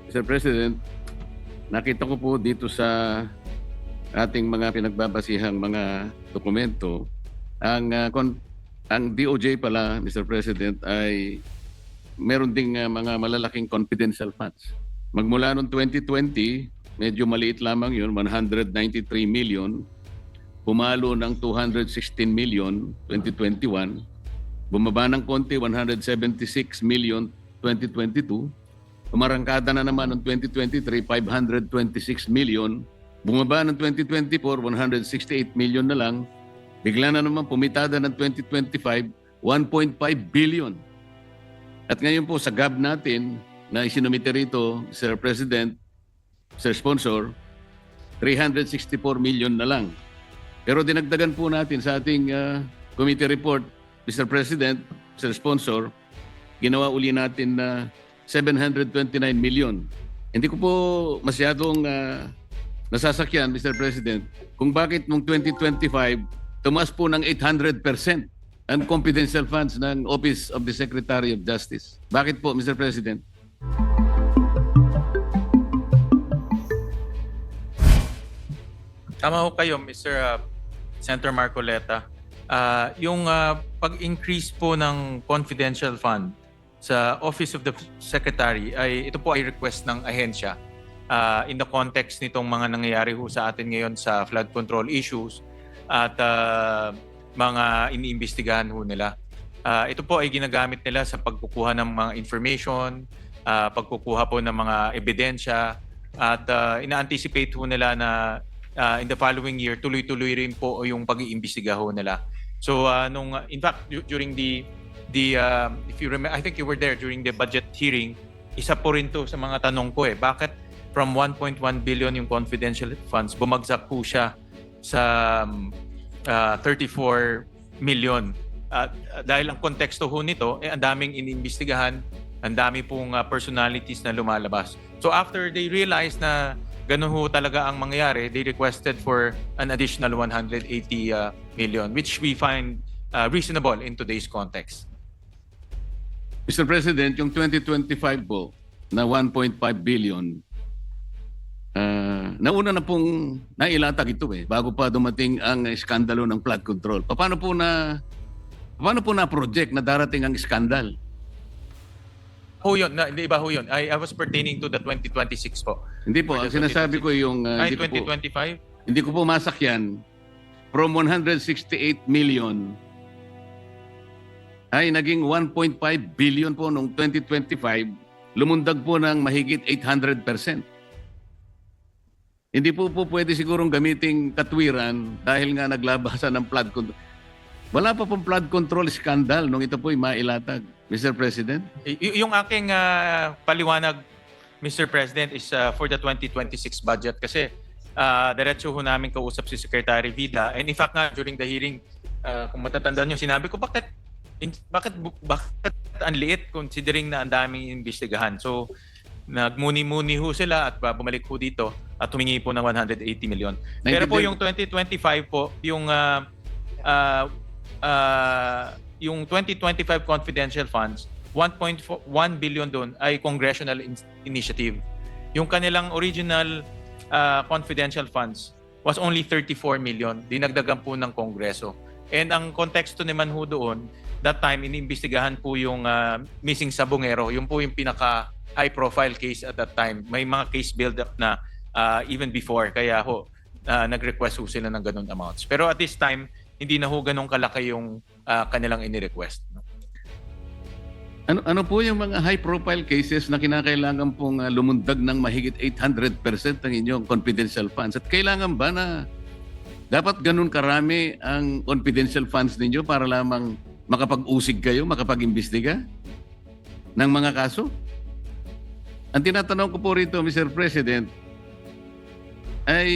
Mr. President, nakita ko po dito sa ating mga pinagbabasihang mga dokumento, ang DOJ pala, Mr. President, ay meron ding mga malalaking confidential funds. Magmula noong 2020, medyo maliit lamang yun, 193 million. Pumalo ng 216 million 2021. Bumaba ng konti, 176 million 2022. Umarangkada na naman noong 2023, 526 million. Bumaba ng 2024, 168 million na lang. Bigla na naman pumitada ng 2025, 1.5 billion. At ngayon po sa GAB natin na isinumite rito, Sir President, Sir Sponsor, 364 million na lang. Pero dinagdagan po natin sa ating committee report, Mr. President, Sir Sponsor, ginawa uli natin na 729 million. Hindi ko po masyadong nasasakyan, Mr. President, kung bakit noong 2025, tumaas po ng 800% ang confidential funds ng Office of the Secretary of Justice. Bakit po, Mr. President? Tama ho kayo, Mr. Senator Marcoleta. Yung pag-increase po ng confidential fund sa Office of the Secretary, ito po ay request ng ahensya in the context nitong mga nangyayari ho sa atin ngayon sa flood control issues at mga iniimbestigahan ho nila. Ito po ay ginagamit nila sa pagkukuha ng mga information, pagkukuha po ng mga ebidensya at ina-anticipate ho nila na in the following year, tuloy-tuloy rin po yung pag-iimbestiga ho nila. So, in fact, during if you remember, I think you were there during the budget hearing, isa po rin to sa mga tanong ko bakit from 1.1 billion yung confidential funds, bumagsak po siya sa 34 million. Dahil ang konteksto ho nito, ang daming iniimbestigahan, ang dami pong personalities na lumalabas. So after they realized na ganun ho talaga ang mangyayari, they requested for an additional 180 million, which we find reasonable in today's context. Mr. President, yung 2025 po na 1.5 billion, nauna na pong nailatag ito bago pa dumating ang iskandalo ng flood control. Paano po na project na darating ang iskandal? Ho yun, di ba ho yun? I was pertaining to the 2026 po. Hindi po, ang sinasabi ko yung... Ay, hindi ko po- 2025? Hindi ko po masakyan. From 168 million ay naging 1.5 billion po noong 2025, lumundag po ng mahigit 800%. Hindi po pwede sigurong gamiting katwiran dahil nga naglabasan ng flood control. Wala pa pong flood control scandal nung ito po'y mailatag, Mr. President. Yung aking paliwanag, Mr. President, is for the 2026 budget kasi diretso ho namin kausap si Secretary Vida. And in fact nga, during the hearing, kung matatandaan nyo, sinabi ko, bakit ang liit considering na ang daming investigahan? So, nagmuni-muni ho sila at bumalik ho dito at humingi po ng 180 million. Pero po yung 2025 po, yung 2025 confidential funds, 1.1 billion doon ay congressional initiative. Yung kanilang original confidential funds was only 34 million. Dinagdagan po ng Kongreso. And ang konteksto naman ho doon, that time, iniimbestigahan po yung missing sabongero. Yung po yung pinaka high profile case at that time. May mga case build-up na even before. Kaya ho, nag-request ho sila ng ganun amounts. Pero at this time, hindi na ho ganun kalaki yung kanilang ini-request. Ano po yung mga high-profile cases na kinakailangan pong lumundag ng mahigit 800% ng inyong confidential funds? At kailangan ba na dapat ganun karami ang confidential funds ninyo para lamang makapag-usig kayo, makapag-imbestiga ng mga kaso? Ang tinatanong ko po rito, Mr. President, ay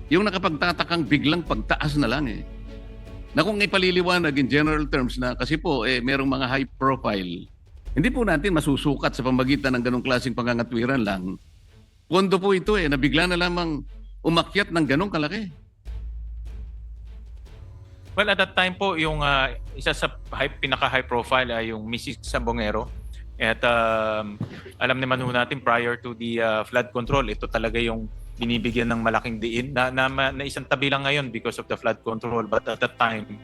yung nakapagtatakang biglang pagtaas na lang na kung ipaliliwanag in general terms na kasi po merong mga high profile, hindi po natin masusukat sa pamagitan ng ganong klaseng pangangatwiran lang. Pondo po ito na bigla na lamang umakyat ng ganong kalaki. Well, at that time po, yung isa sa pinaka-high profile ay yung Mrs. Sabongero. At alam naman ho natin prior to the flood control, ito talaga yung binibigyan ng malaking diin na isang tabi lang ngayon because of the flood control. But at that time,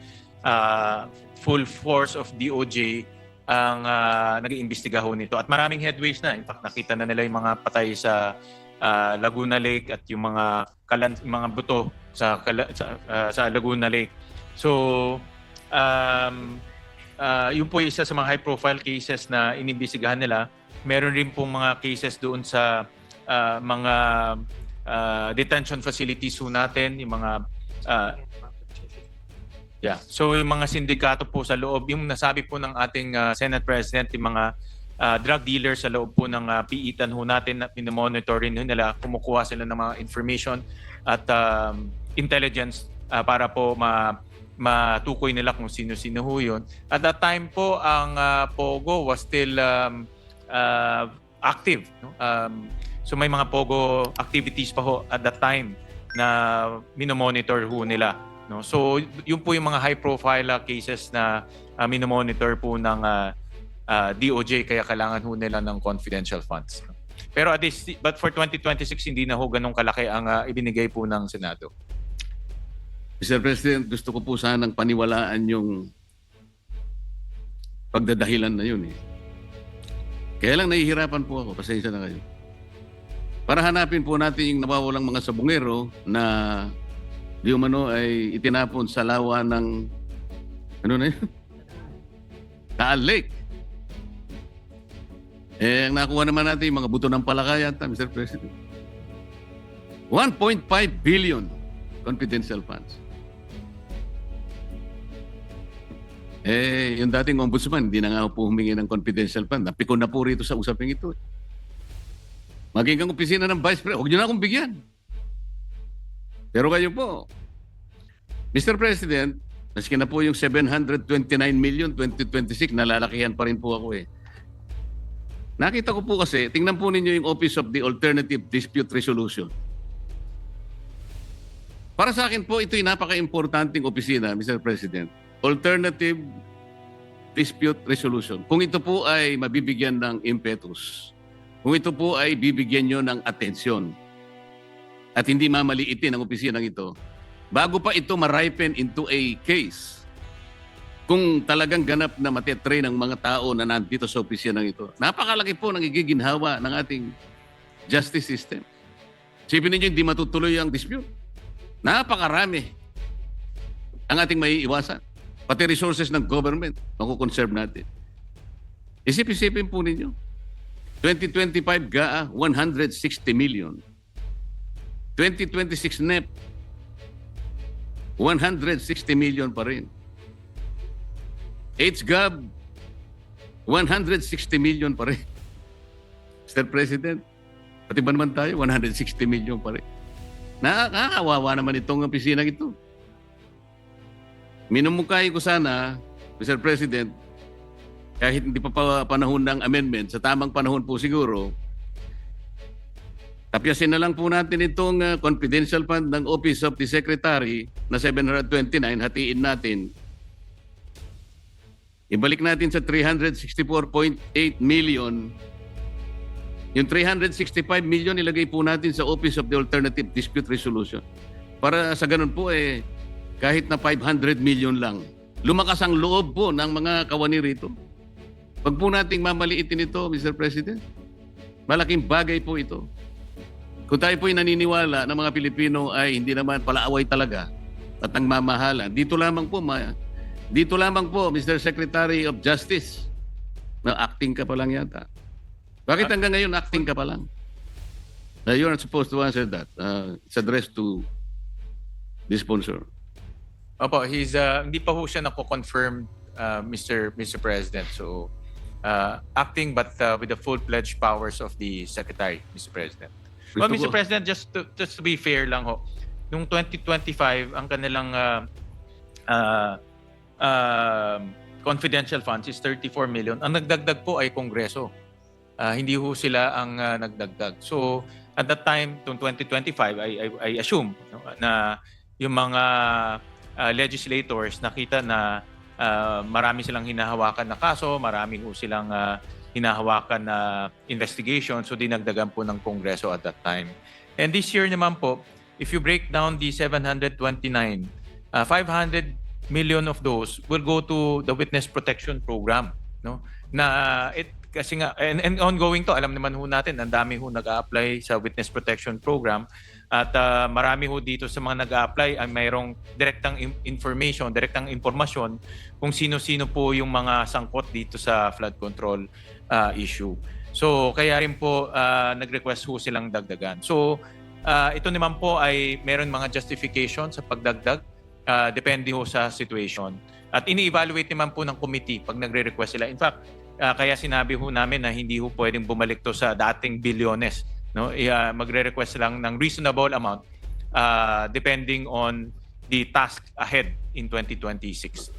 full force of DOJ ang nag-iimbestiga ho nito. At maraming headways na. In fact, nakita na nila yung mga patay sa Laguna Lake at yung mga buto sa Laguna Lake. So, yun po isa sa mga high-profile cases na inimbestigahan nila. Meron rin pong mga cases doon sa mga detention facilities ho natin, yung mga So yung mga sindikato po sa loob, yung nasabi po ng ating Senate President, yung mga drug dealers sa loob po ng piitan ho natin na pinomonitor rin nila, kumukuha sila ng mga information at intelligence para po matukoy nila kung sino-sino ho yun. At that time po, ang POGO was still active. No? So may mga POGO activities pa ho at that time na minomonitor ho nila. No? So yun po yung mga high-profile cases na minomonitor po ng DOJ, kaya kailangan ho nila ng confidential funds. Pero but for 2026, hindi na ho ganun kalaki ang ibinigay po ng Senado. Mr. President, gusto ko po sanang paniwalaan yung pagdadahilan na yun eh. Kaya lang nahihirapan po ako, pasensya na kayo. Para hanapin po natin yung nawawalang mga sabungero na di umano ay itinapon sa lawa ng ano na yun? Taal Lake. Eh, ang nakuha naman natin yung mga buto ng palaka yata, Mr. President. 1.5 billion confidential funds. Eh, yung dating ombudsman, hindi na nga po humingi ng confidential fund. Napikon na po rito sa usaping ito. Maging kang opisina ng Vice President, huwag nyo na akong bigyan. Pero kayo po, Mr. President, maski na po yung 729 million 2026, nalalakihan pa rin po ako eh. Nakita ko po kasi, tingnan po ninyo yung Office of the Alternative Dispute Resolution. Para sa akin po, ito'y napaka-importanting opisina, Mr. President. Alternative Dispute Resolution. Kung ito po ay mabibigyan ng impetus, kung ito po ay bibigyan nyo ng atensyon, at hindi mamaliitin ang opisinang ito, bago pa ito ma-ripen into a case, kung talagang ganap na matetrain ng mga tao na nandito sa opisinang ito, napakalaki po ng igiginhawa ng ating justice system. Sipin ninyo, hindi matutuloy ang dispute. Napakarami ang ating maiiwasan. Pati resources ng government, makukonserve natin. Isip-isipin po ninyo, 2025 GAA, 160 million. 2026 NEP, 160 million pa rin. HGAB, 160 million pa rin. Mr. President, pati ba naman tayo, 160 million pa rin. Nakakawawa naman itong opisinang ito. Minumukay ko sana, Mr. President, kahit hindi pa panahon ng amendment, sa tamang panahon po siguro, tapyasin na lang po natin itong confidential fund ng Office of the Secretary na 729, hatiin natin. Ibalik natin sa 364.8 million. Yung 365 million ilagay po natin sa Office of the Alternative Dispute Resolution. Para sa ganun po kahit na 500 million lang, lumakas ang loob po ng mga kawani rito. Pag po nating mamaliitin ito, Mr. President, malaking bagay po ito. Kung tayo po'y naniniwala ng mga Pilipino ay hindi naman palaaway talaga at ang mamahalan, dito lamang po, Mr. Secretary of Justice, na acting ka pa lang yata. Bakit hanggang ngayon acting ka pa lang? You're not supposed to answer that. It's addressed to the sponsor. Opo, hindi pa ho siya nako-confirm, Mr. President. So, acting but with the full-fledged powers of the Secretary, Mr. President. Well, Mr. President, just to be fair lang ho, noong 2025, ang kanilang confidential funds is 34 million. Ang nagdagdag po ay Kongreso. Hindi ho sila ang nagdagdag. So, at that time, noong 2025, I assume na yung mga legislators nakita na marami silang hinahawakan na kaso, marami ho silang hinahawakan na investigation. So dinagdagan po ng Kongreso at that time. And this year naman po, if you break down the 729, 500 million of those will go to the Witness Protection Program, no? Na kasi nga and ongoing to, alam naman ho natin, ang dami ho nag-a-apply sa Witness Protection Program at marami ho dito sa mga nag-a-apply ay mayroong direktang information, direktang impormasyon kung sino-sino po yung mga sangkot dito sa flood control issue. So kaya rin po nag-request ho silang dagdagan. So ito naman po ay meron mga justification sa pagdagdag, depende ho sa situation. At ini-evaluate naman po ng committee pag nagre-request sila. In fact, kaya sinabi ho namin na hindi ho pwedeng bumalik to sa dating bilyones. No? Magre-request lang ng reasonable amount depending on the task ahead in 2026.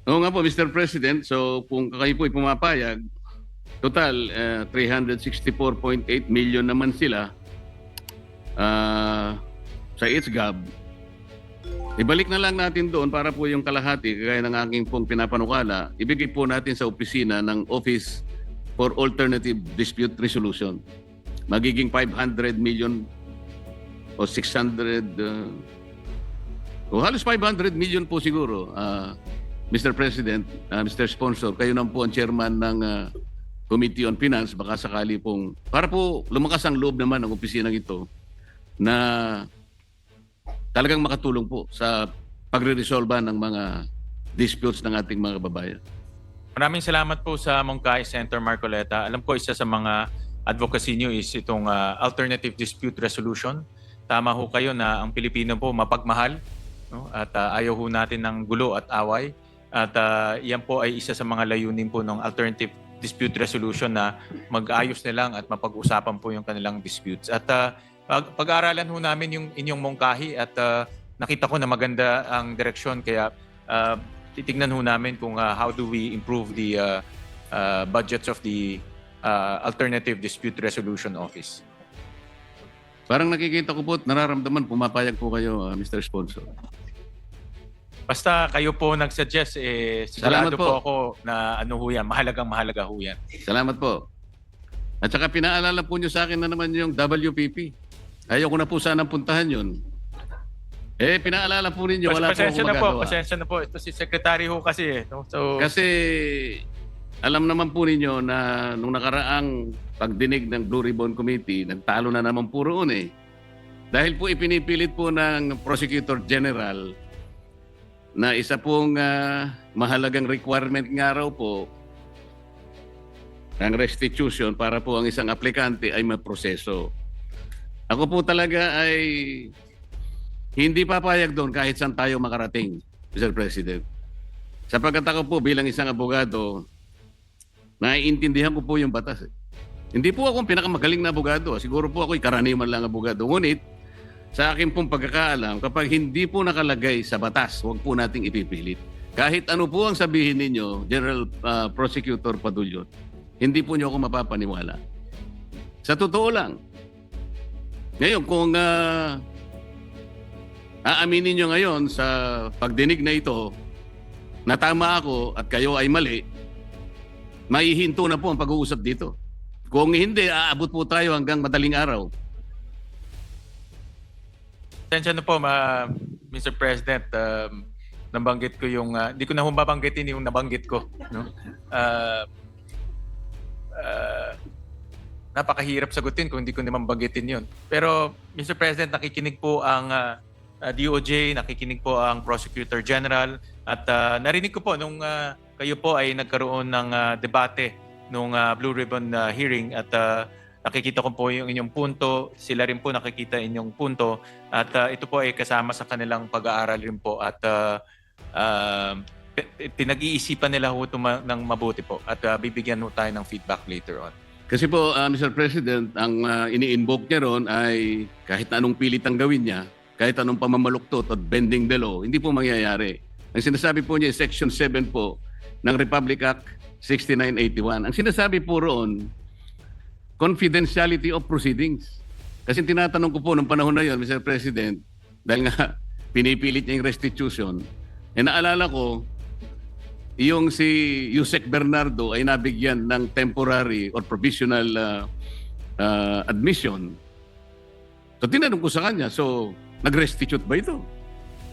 Oo nga po, Mr. President. So kung kayo po ay pumapayag, total 364.8 million naman sila sa ITSGAB. Ibalik na lang natin doon para po yung kalahati, kagaya ng aking pong pinapanukala, ibigay po natin sa opisina ng Office for Alternative Dispute Resolution. Magiging 500 million o 600, o halos 500 million po siguro, Mr. President, Mr. Sponsor, kayo naman po ang chairman ng Committee on Finance, baka sakali pong, para po lumakas ang loob naman ng opisina ito, na talagang makatulong po sa pagre-resolve ng mga disputes ng ating mga kababayan. Maraming salamat po sa Mongkay, Senator Marcoleta. Alam ko isa sa mga advocacy niyo is itong alternative dispute resolution. Tama ho kayo na ang Pilipino po mapagmahal, no? At ayaw ho natin ng gulo at away. At yan po ay isa sa mga layunin po ng alternative dispute resolution na mag-ayos na lang at mapag-usapan po yung kanilang disputes. At pag-aaralan ho namin yung inyong mungkahi at nakita ko na maganda ang direksyon, kaya titignan ho namin kung how do we improve the budgets of the Alternative Dispute Resolution Office. Parang nakikita ko po at nararamdaman, pumapayag po kayo, Mr. Sponsor. Basta kayo po nag-suggest, sigurado Salamat po. po ako na ano ho yan, mahalaga ho yan. Salamat po. At saka pinaalala po nyo sa akin na naman yung WPP. Ayaw ko na po sanang puntahan yun. Pinaalala po ninyo, wala po akong magagawa. Pasensya na po. Ito si Secretary ho kasi. No? So, Kasi alam naman po ninyo na nung nakaraang pagdinig ng Blue Ribbon Committee, nagtalo na naman po roon eh. Dahil po ipinipilit po ng Prosecutor General na isa pong mahalagang requirement nga raw po ng restitution para po ang isang aplikante ay maproseso. Ako po talaga ay hindi papayag doon kahit saan tayo makarating, Mr. President. Sapagkat ako po bilang isang abogado, naiintindihan ko po yung batas. Hindi po ako ang pinakamagaling na abogado. Siguro po ako'y karaniwan lang abogado. Ngunit, sa akin pong pagkakaalam, kapag hindi po nakalagay sa batas, huwag po nating ipipilit. Kahit ano po ang sabihin ninyo, General Prosecutor Padulyon, hindi po niyo ako mapapaniwala. Sa totoo lang. Ngayon, kung aaminin niyo ngayon sa pagdinig na ito, na tama ako at kayo ay mali, maihinto na po ang pag-uusap dito. Kung hindi, aabot po tayo hanggang madaling araw. pasensya na po, Mr. President. Nabanggit ko yung, hindi ko na babanggitin yung nabanggit ko. No? Napakahirap sagutin kung hindi ko naman banggitin yun. Pero, Mr. President, nakikinig po ang DOJ, nakikinig po ang Prosecutor General, at narinig ko po nung kayo po ay nagkaroon ng debate nung Blue Ribbon hearing, at nakikita ko po yung inyong punto, sila rin po nakikita inyong punto, at ito po ay kasama sa kanilang pag-aaral rin po, at pinag-iisipan nila ho ito ng mabuti po, at bibigyan ho tayo ng feedback later on. Kasi po, Mr. President, ang ini-invoke niya ron ay kahit anong pilit ang gawin niya, kahit anong pamamaluktot at bending the law, hindi po mangyayari. Ang sinasabi po niya, Section 7 po ng Republic Act 6981. Ang sinasabi po roon, confidentiality of proceedings. Kasi tinatanong ko po nung panahon na yon, Mr. President, dahil nga pinipilit niya yung restitution, naalala ko, yung si Yusek Bernardo ay nabigyan ng temporary or provisional admission. So tinanong ko sa kanya, so nag-restitute ba ito?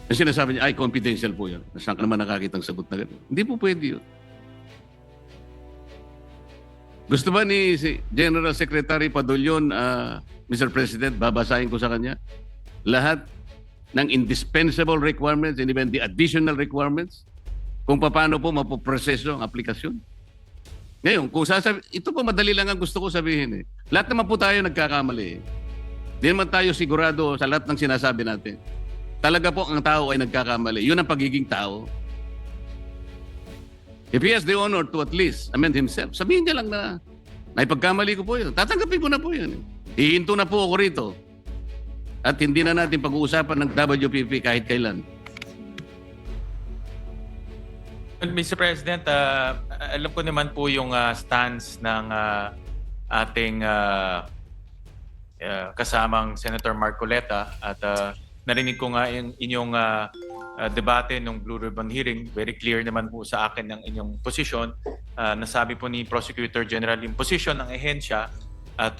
Ang sinasabi niya, ay confidential po yun. Saan ka naman nakakitang sagot na gano'n? Hindi po pwede yun. Gusto ba ni si General Secretary Padulyon, Mr. President, babasahin ko sa kanya lahat ng indispensable requirements and even the additional requirements kung paano po mapoproseso ang aplikasyon? Ngayon, kung ito po madali lang ang gusto ko sabihin. Lahat naman po tayo nagkakamali. Hindi naman tayo sigurado sa lahat ng sinasabi natin. Talaga po ang tao ay nagkakamali. Yun ang pagiging tao. If he has the honor to at least amend himself, sabihin niya lang na naipagkamali ko po yun. Tatanggapin ko na po yun. Hihinto na po ako rito. At hindi na natin pag-uusapan ng WPP kahit kailan. Mr. President, alam ko naman po yung stance ng ating kasamang Senator Marcoleta at narinig ko nga yung inyong debate ng Blue Ribbon hearing. Very clear naman po sa akin ng inyong posisyon. Nasabi po ni Prosecutor General yung posisyon ng ehensya at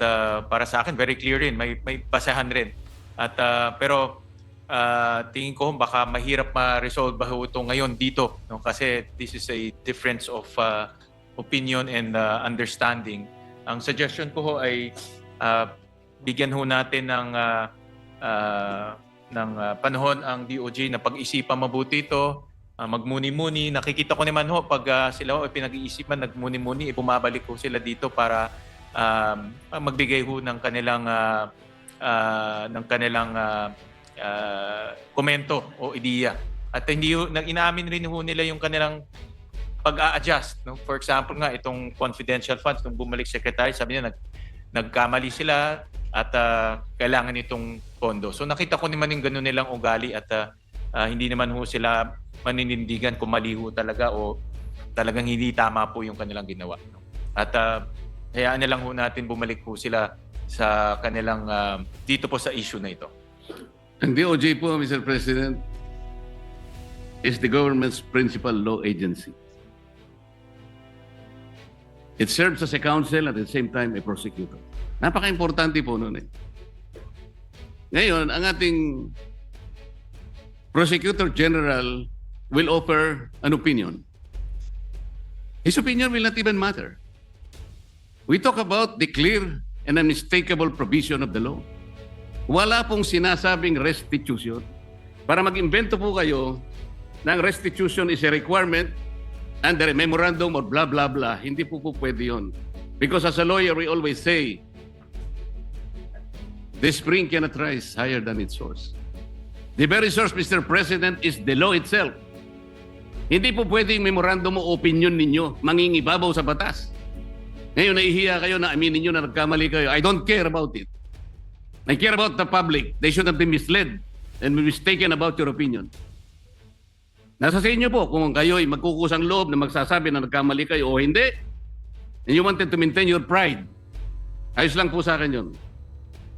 para sa akin very clear rin, may basehan rin. At pero tingin ko baka mahirap ma-resolve ba ito ngayon dito, no? Kasi this is a difference of opinion and understanding. Ang suggestion ko ho ay bigyan ho natin ng panahon ang DOJ na pag-isipan mabuti ito, magmuni-muni. Nakikita ko naman ho pag sila ho ay pinag-iisipan, nagmuni-muni, bumabalik ho sila dito para magbigay ho ng kanilang komento o ideya. At hindi inaamin rin ho nila yung kanilang pag-a-adjust, no? For example nga itong confidential funds nung bumalik secretary, sabi niya nagkamali sila at kailangan itong pondo. So nakita ko naman yung gano'n nilang ugali at hindi naman ho sila maninindigan kung mali ho talaga o talagang hindi tama po yung kanilang ginawa. No? At hayaan na lang ho natin bumalik po sila sa kanilang dito po sa issue na ito. Ang DOJ po, Mr. President, is the government's principal law agency. It serves as a counsel at the same time a prosecutor. Napaka-importante po nun eh. Ngayon, ang ating Prosecutor General will offer an opinion. His opinion will not even matter. We talk about the clear and unmistakable provision of the law. Wala pong sinasabing restitution. Para mag-invento po kayo ng restitution is a requirement under a memorandum or blah, blah, blah. Hindi po pwede yun. Because as a lawyer, we always say, the spring cannot rise higher than its source. The very source, Mr. President, is the law itself. Hindi po pwede yung memorandum o opinion ninyo mangingibabaw sa batas. Ngayon, nahihiya kayo na aminin nyo na nagkamali kayo. I don't care about it. I care about the public. They should not be misled and be mistaken about your opinion. Nasa sa inyo po kung kayo ay magkukusang loob na magsasabi na nagkamali kayo o hindi. And you wanted to maintain your pride. Ayos lang po sa akin yun.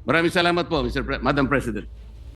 Maraming salamat po, Madam President.